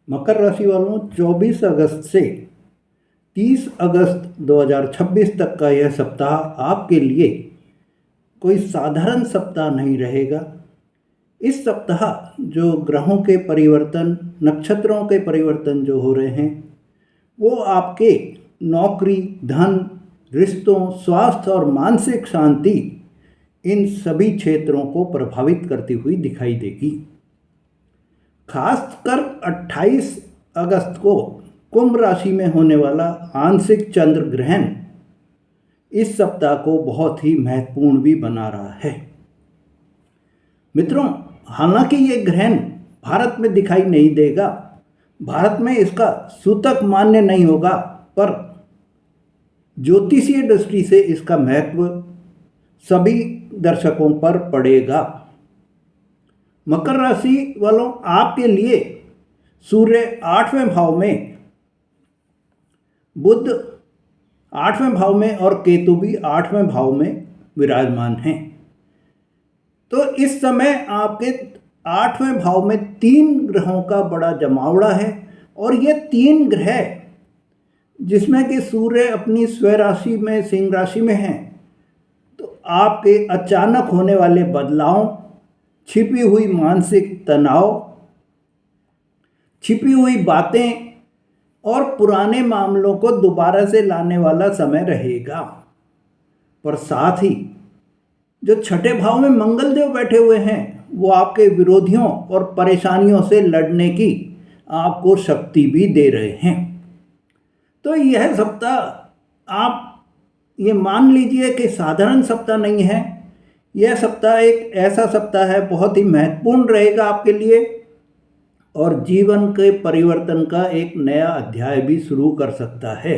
मकर राशि वालों, 24 अगस्त से 30 अगस्त 2026 तक का यह सप्ताह आपके लिए कोई साधारण सप्ताह नहीं रहेगा। इस सप्ताह जो ग्रहों के परिवर्तन, नक्षत्रों के परिवर्तन जो हो रहे हैं, वो आपके नौकरी, धन, रिश्तों, स्वास्थ्य और मानसिक शांति, इन सभी क्षेत्रों को प्रभावित करती हुई दिखाई देगी। खासकर 28 अगस्त को कुंभ राशि में होने वाला आंशिक चंद्र ग्रहण इस सप्ताह को बहुत ही महत्वपूर्ण भी बना रहा है। मित्रों, हालांकि ये ग्रहण भारत में दिखाई नहीं देगा, भारत में इसका सूतक मान्य नहीं होगा, पर ज्योतिषीय दृष्टि से इसका महत्व सभी दर्शकों पर पड़ेगा। मकर राशि वालों, आपके लिए सूर्य 8वें भाव में, बुध 8वें भाव में और केतु भी 8वें भाव में विराजमान हैं। तो इस समय आपके 8वें भाव में 3 ग्रहों का बड़ा जमावड़ा है, और ये 3 ग्रह जिसमें कि सूर्य अपनी स्वयं राशि में, सिंह राशि में हैं, तो आपके अचानक होने वाले बदलाव, छिपी हुई मानसिक तनाव, छिपी हुई बातें और पुराने मामलों को दोबारा से लाने वाला समय रहेगा। पर साथ ही जो छठे भाव में मंगल देव बैठे हुए हैं, वो आपके विरोधियों और परेशानियों से लड़ने की आपको शक्ति भी दे रहे हैं। तो यह सप्ताह आप ये मान लीजिए कि साधारण सप्ताह नहीं है। यह सप्ताह एक ऐसा सप्ताह है, बहुत ही महत्वपूर्ण रहेगा आपके लिए, और जीवन के परिवर्तन का एक नया अध्याय भी शुरू कर सकता है।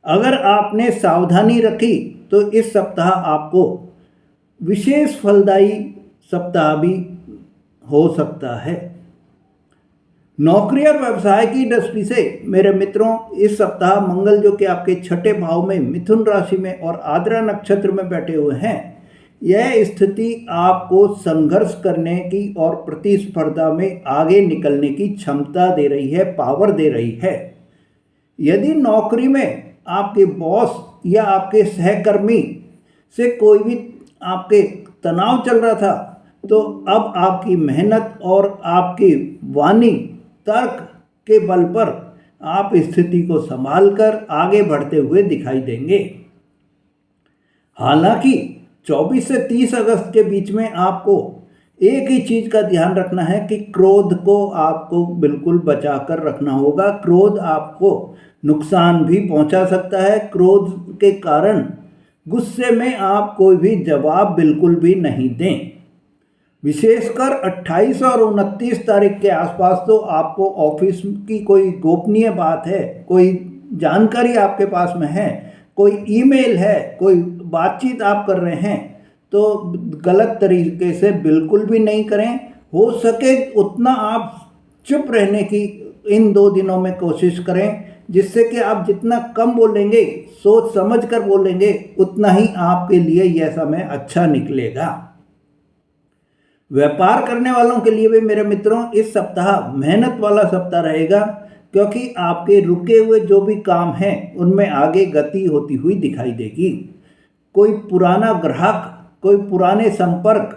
अगर आपने सावधानी रखी तो इस सप्ताह आपको विशेष फलदायी सप्ताह भी हो सकता है। नौकरी और व्यवसाय की दृष्टि से मेरे मित्रों, इस सप्ताह मंगल जो कि आपके छठे भाव में मिथुन राशि में और आद्रा नक्षत्र में बैठे हुए हैं, यह स्थिति आपको संघर्ष करने की और प्रतिस्पर्धा में आगे निकलने की क्षमता दे रही है, पावर दे रही है। यदि नौकरी में आपके बॉस या आपके सहकर्मी से कोई भी आपके तनाव चल रहा था, तो अब आपकी मेहनत और आपकी वाणी, तर्क के बल पर आप स्थिति को संभालकर आगे बढ़ते हुए दिखाई देंगे। हालांकि 24 से 30 अगस्त के बीच में आपको एक ही चीज़ का ध्यान रखना है कि क्रोध को आपको बिल्कुल बचा कर रखना होगा। क्रोध आपको नुकसान भी पहुंचा सकता है। क्रोध के कारण गुस्से में आप कोई भी जवाब बिल्कुल भी नहीं दें। विशेषकर 28 और 29 तारीख के आसपास तो आपको ऑफिस की कोई गोपनीय बात है, कोई जानकारी आपके पास में है, कोई ईमेल है, कोई बातचीत आप कर रहे हैं, तो गलत तरीके से बिल्कुल भी नहीं करें। हो सके उतना आप चुप रहने की इन 2 दिनों में कोशिश करें, जिससे कि आप जितना कम बोलेंगे, सोच समझ कर बोलेंगे, उतना ही आपके लिए यह समय अच्छा निकलेगा। व्यापार करने वालों के लिए भी मेरे मित्रों, इस सप्ताह मेहनत वाला सप्ताह रहेगा, क्योंकि आपके रुके हुए जो भी काम हैं उनमें आगे गति होती हुई दिखाई देगी। कोई पुराना ग्राहक, कोई पुराने संपर्क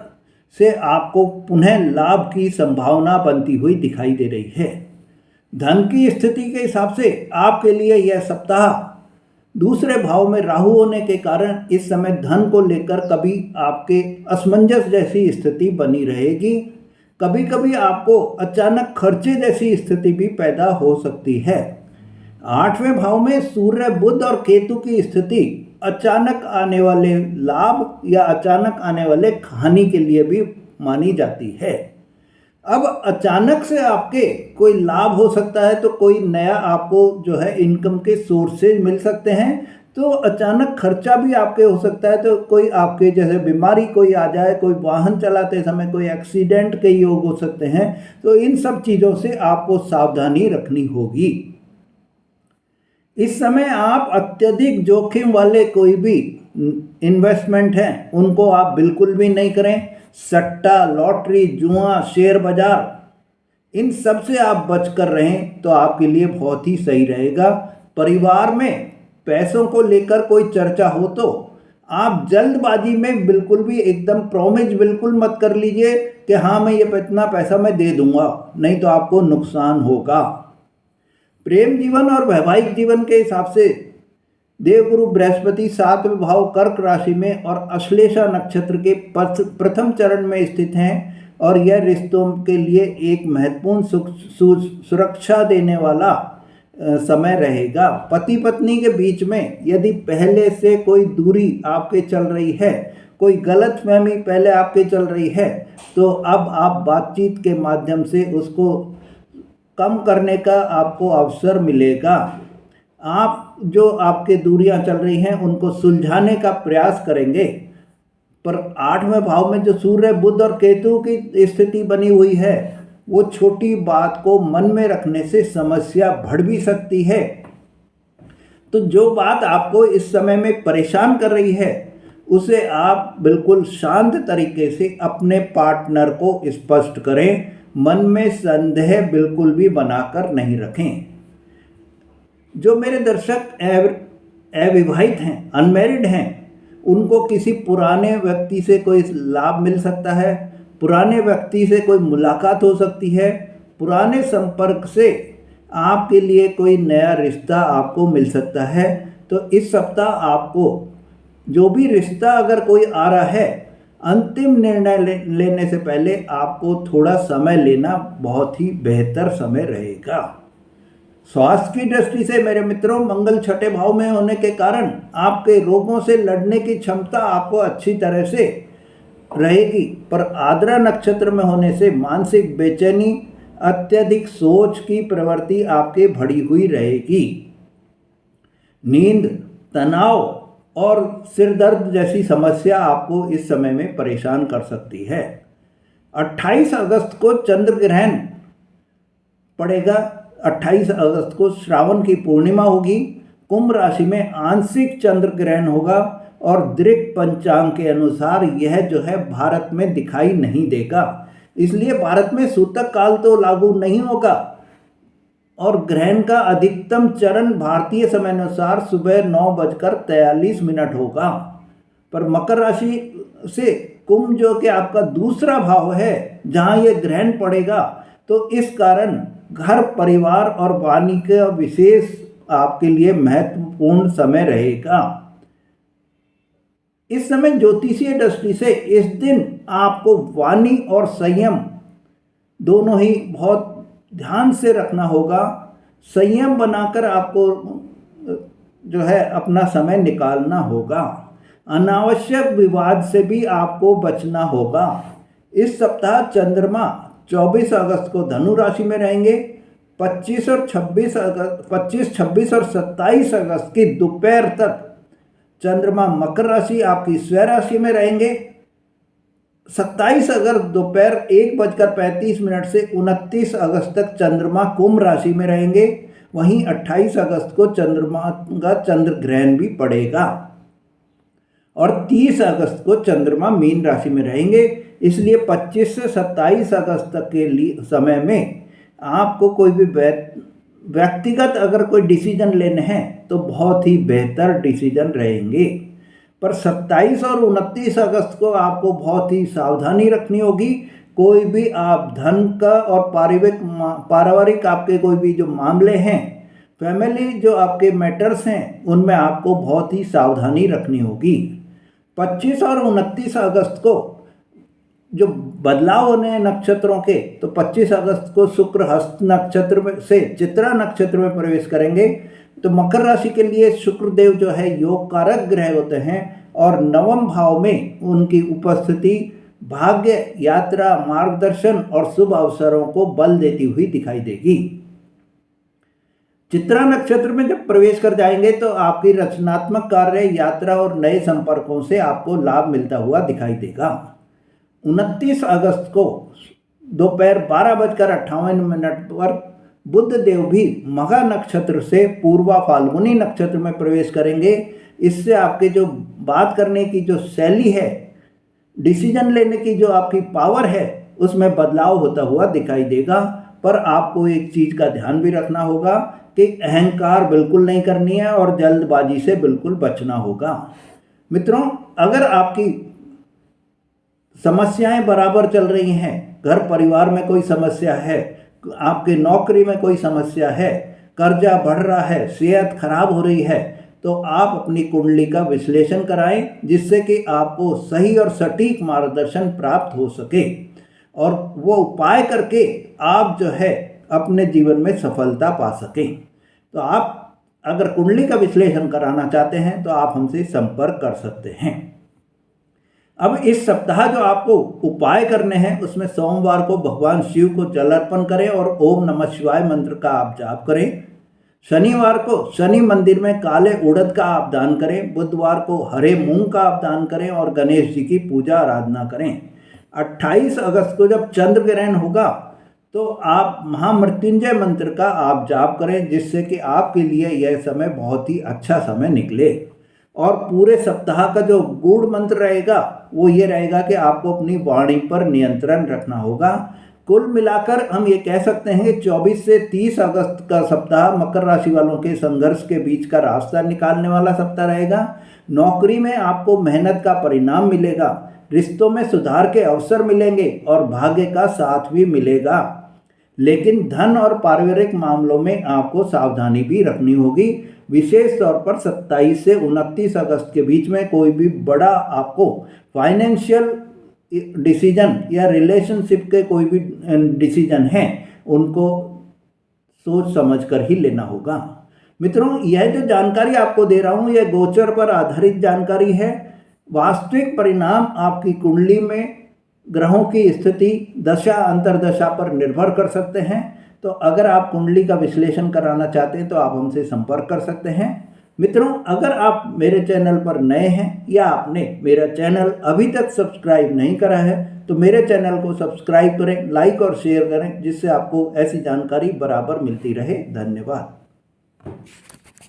से आपको पुनः लाभ की संभावना बनती हुई दिखाई दे रही है। धन की स्थिति के हिसाब से आपके लिए यह सप्ताह दूसरे भाव में राहु होने के कारण इस समय धन को लेकर कभी आपके असमंजस जैसी स्थिति बनी रहेगी। कभी कभी आपको अचानक खर्चे जैसी स्थिति भी पैदा हो सकती है। 8वें भाव में सूर्य, बुध और केतु की स्थिति अचानक आने वाले लाभ या अचानक आने वाले हानि के लिए भी मानी जाती है। अब अचानक से आपके कोई लाभ हो सकता है, तो कोई नया आपको जो है इनकम के सोर्सेज मिल सकते हैं। तो अचानक खर्चा भी आपके हो सकता है, तो कोई आपके जैसे बीमारी कोई आ जाए, कोई वाहन चलाते समय कोई एक्सीडेंट के योग हो सकते हैं। तो इन सब चीज़ों से आपको सावधानी रखनी होगी। इस समय आप अत्यधिक जोखिम वाले कोई भी इन्वेस्टमेंट हैं उनको आप बिल्कुल भी नहीं करें। सट्टा, लॉटरी, जुआ, शेयर बाजार, इन सब से आप बच कर रहें तो आपके लिए बहुत ही सही रहेगा। परिवार में पैसों को लेकर कोई चर्चा हो तो आप जल्दबाजी में बिल्कुल भी एकदम प्रॉमिस बिल्कुल मत कर लीजिए कि हाँ मैं ये इतना पैसा मैं दे दूंगा, नहीं तो आपको नुकसान होगा। प्रेम जीवन और वैवाहिक जीवन के हिसाब से देवगुरु बृहस्पति 7वें भाव कर्क राशि में और अश्लेषा नक्षत्र के प्रथम चरण में स्थित हैं और यह रिश्तों के लिए एक महत्वपूर्ण सुरक्षा देने वाला समय रहेगा। पति पत्नी के बीच में यदि पहले से कोई दूरी आपके चल रही है, कोई गलतफहमी पहले आपके चल रही है, तो अब आप बातचीत के माध्यम से उसको कम करने का आपको अवसर मिलेगा। आप जो आपके दूरियां चल रही हैं उनको सुलझाने का प्रयास करेंगे। पर 8वें भाव में जो सूर्य बुध और केतु की स्थिति बनी हुई है, वो छोटी बात को मन में रखने से समस्या बढ़ भी सकती है। तो जो बात आपको इस समय में परेशान कर रही है उसे आप बिल्कुल शांत तरीके से अपने पार्टनर को स्पष्ट करें, मन में संदेह बिल्कुल भी बनाकर नहीं रखें। जो मेरे दर्शक अविवाहित हैं, अनमैरिड हैं, उनको किसी पुराने व्यक्ति से कोई लाभ मिल सकता है, पुराने व्यक्ति से कोई मुलाकात हो सकती है, पुराने संपर्क से आपके लिए कोई नया रिश्ता आपको मिल सकता है। तो इस सप्ताह आपको जो भी रिश्ता अगर कोई आ रहा है, अंतिम निर्णय लेने से पहले आपको थोड़ा समय लेना बहुत ही बेहतर समय रहेगा। स्वास्थ्य की दृष्टि से मेरे मित्रों, मंगल 6ठे भाव में होने के कारण आपके रोगों से लड़ने की क्षमता आपको अच्छी तरह से रहेगी, पर आद्रा नक्षत्र में होने से मानसिक बेचैनी, अत्यधिक सोच की प्रवृत्ति आपके बढ़ी हुई रहेगी। नींद, तनाव और सिर दर्द जैसी समस्या आपको इस समय में परेशान कर सकती है। 28 अगस्त को चंद्र ग्रहण पड़ेगा। 28 अगस्त को श्रावण की पूर्णिमा होगी। कुंभ राशि में आंशिक चंद्र ग्रहण होगा और दृक पंचांग के अनुसार यह जो है भारत में दिखाई नहीं देगा, इसलिए भारत में सूतक काल तो लागू नहीं होगा और ग्रहण का अधिकतम चरण भारतीय समय अनुसार सुबह 9:43 होगा। पर मकर राशि से कुंभ जो कि आपका दूसरा भाव है, जहां ये ग्रहण पड़ेगा, तो इस कारण घर, परिवार और वाणी का विशेष आपके लिए महत्वपूर्ण समय रहेगा। इस समय ज्योतिषीय दृष्टि से इस दिन आपको वाणी और संयम दोनों ही बहुत ध्यान से रखना होगा। संयम बनाकर आपको जो है अपना समय निकालना होगा। अनावश्यक विवाद से भी आपको बचना होगा। इस सप्ताह चंद्रमा 24 अगस्त को धनु राशि में रहेंगे। 25, 26 और 27 अगस्त की दोपहर तक चंद्रमा मकर राशि आपकी स्वयं राशि में रहेंगे। 27 अगस्त दोपहर 1:35 से 29 अगस्त तक चंद्रमा कुंभ राशि में रहेंगे। वहीं 28 अगस्त को चंद्रमा का चंद्र ग्रहण भी पड़ेगा और 30 अगस्त को चंद्रमा मीन राशि में रहेंगे। इसलिए 25 से 27 अगस्त तक के लिए समय में आपको कोई भी व्यक्तिगत अगर कोई डिसीजन लेने हैं तो बहुत ही बेहतर डिसीजन रहेंगे। पर 27 और 29 अगस्त को आपको बहुत ही सावधानी रखनी होगी। कोई भी आप धन का और पारिवारिक आपके कोई भी जो मामले हैं, फैमिली जो आपके मैटर्स हैं, उनमें आपको बहुत ही सावधानी रखनी होगी। 25 और 29 अगस्त को जो बदलाव होने हैं नक्षत्रों के, तो 25 अगस्त को शुक्र हस्त नक्षत्र से चित्रा नक्षत्र में प्रवेश करेंगे। तो मकर राशि के लिए शुक्रदेव जो है योग कारक ग्रह होते हैं और नवम भाव में उनकी उपस्थिति भाग्य, यात्रा, मार्गदर्शन और शुभ अवसरों को बल देती हुई दिखाई देगी। चित्रा नक्षत्र में जब प्रवेश कर जाएंगे तो आपकी रचनात्मक कार्य, यात्रा और नए संपर्कों से आपको लाभ मिलता हुआ दिखाई देगा। 29 अगस्त को दोपहर 12:58 पर बुध देव भी मघा नक्षत्र से पूर्वा फाल्गुनी नक्षत्र में प्रवेश करेंगे। इससे आपके जो बात करने की जो शैली है, डिसीजन लेने की जो आपकी पावर है, उसमें बदलाव होता हुआ दिखाई देगा। पर आपको एक चीज़ का ध्यान भी रखना होगा कि अहंकार बिल्कुल नहीं करनी है और जल्दबाजी से बिल्कुल बचना होगा। मित्रों, अगर आपकी समस्याएं बराबर चल रही हैं, घर परिवार में कोई समस्या है, आपकी नौकरी में कोई समस्या है, कर्जा बढ़ रहा है, सेहत खराब हो रही है, तो आप अपनी कुंडली का विश्लेषण कराएं, जिससे कि आपको सही और सटीक मार्गदर्शन प्राप्त हो सके और वो उपाय करके आप जो है अपने जीवन में सफलता पा सकें। तो आप अगर कुंडली का विश्लेषण कराना चाहते हैं तो आप हमसे संपर्क कर सकते हैं। अब इस सप्ताह जो आपको उपाय करने हैं उसमें सोमवार को भगवान शिव को जल अर्पण करें और ओम नमः शिवाय मंत्र का आप जाप करें। शनिवार को शनि मंदिर में काले उड़द का आप दान करें। बुधवार को हरे मूंग का आप दान करें और गणेश जी की पूजा आराधना करें। 28 अगस्त को जब चंद्र ग्रहण होगा तो आप महामृत्युंजय मंत्र का आप जाप करें, जिससे कि आपके लिए यह समय बहुत ही अच्छा समय निकले। और पूरे सप्ताह का जो गूढ़ मंत्र रहेगा वो ये रहेगा कि आपको अपनी वाणी पर नियंत्रण रखना होगा। कुल मिलाकर हम ये कह सकते हैं कि 24 से 30 अगस्त का सप्ताह मकर राशि वालों के संघर्ष के बीच का रास्ता निकालने वाला सप्ताह रहेगा। नौकरी में आपको मेहनत का परिणाम मिलेगा, रिश्तों में सुधार के अवसर मिलेंगे और भाग्य का साथ भी मिलेगा। लेकिन धन और पारिवारिक मामलों में आपको सावधानी भी रखनी होगी। विशेष तौर पर 27 से 29 अगस्त के बीच में कोई भी बड़ा आपको फाइनेंशियल डिसीजन या रिलेशनशिप के कोई भी डिसीजन हैं उनको सोच समझ कर ही लेना होगा। मित्रों, यह जो जानकारी आपको दे रहा हूँ यह गोचर पर आधारित जानकारी है। वास्तविक परिणाम आपकी कुंडली में ग्रहों की स्थिति, दशा अंतर्दशा पर निर्भर कर सकते हैं। तो अगर आप कुंडली का विश्लेषण कराना चाहते हैं तो आप हमसे संपर्क कर सकते हैं। मित्रों, अगर आप मेरे चैनल पर नए हैं या आपने मेरा चैनल अभी तक सब्सक्राइब नहीं करा है तो मेरे चैनल को सब्सक्राइब करें, लाइक और शेयर करें, जिससे आपको ऐसी जानकारी बराबर मिलती रहे। धन्यवाद।